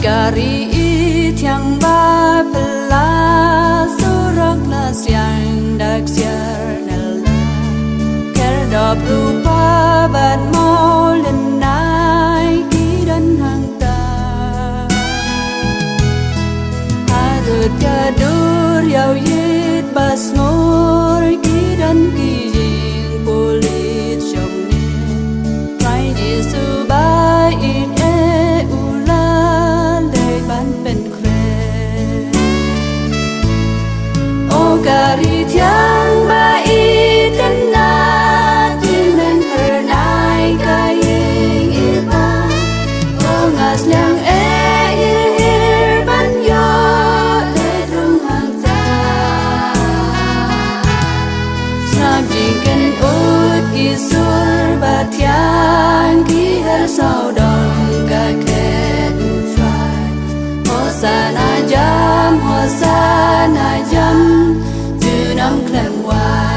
Gari tiang ba pela surak la siang dak siar nela ker dop rupa bat mau lenai ki dan hang ta harut kadur yau yit bas ngor ki dan ki jing polit chom ne mai Jesu ba in Gari tiang ba iten na tinan pernai kayeng iba ongas liang hir ban yo le rung hang ta snap jingken ut isur ba tiang ki har sau dong ka ket utrai hosana jam năm khlem hoa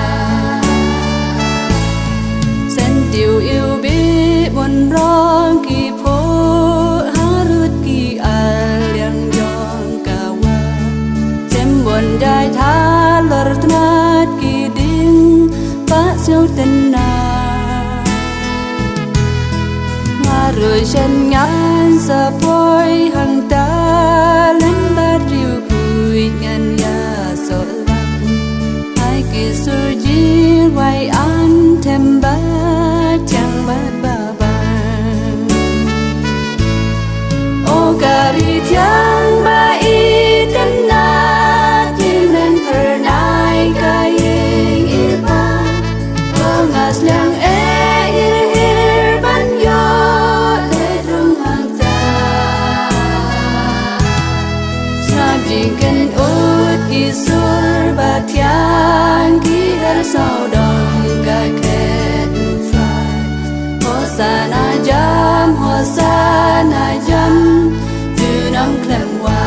sen tiêu yêu bi buồn rong kỳ phố harut kỳ aliang yong kawa sem buồn dai tha lor tnat kỳ ding pa siêu tên na hoa rồi chân ngàn sa poi hang ta lên ba riu vui ngàn ya so Surji wai an thêm ba chẳng ba ba ba o gari tiang ba iten na jimen pernai kayeng iba ongas liang hir ban yo le rung hang ta snap jingken ut isur ba tiang sau dong ga ket utrai hosana jam tu nam khlem wa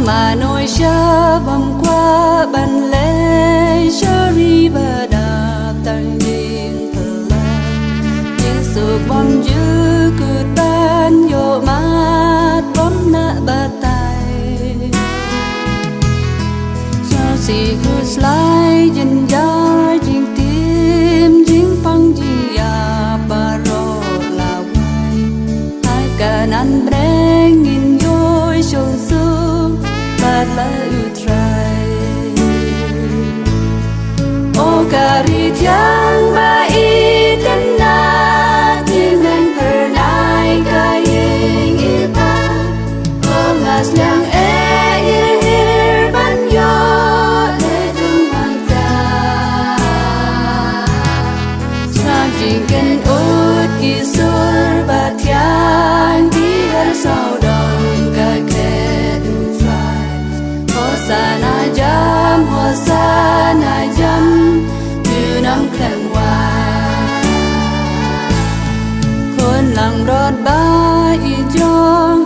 mà nỗi xa vòng qua bàn lễ cho ri bà đạp tăng điên thờ la nhưng sự bom dư cứ tan vô mát bom nạ bà tay cho si cứ slide dần dà dinh tim dinh phăng dinh ya bà rô là vay hai cả nan breng in dối sông sương la utrai o gari tiang ba iten na timen pernai kayeng iba ongas liang hir ban yo le rung hang ta snap jingken ut isur ba tiang di har sau dong ka ket hosana jam tu nam khlem wa khôn lặng rót ba i jong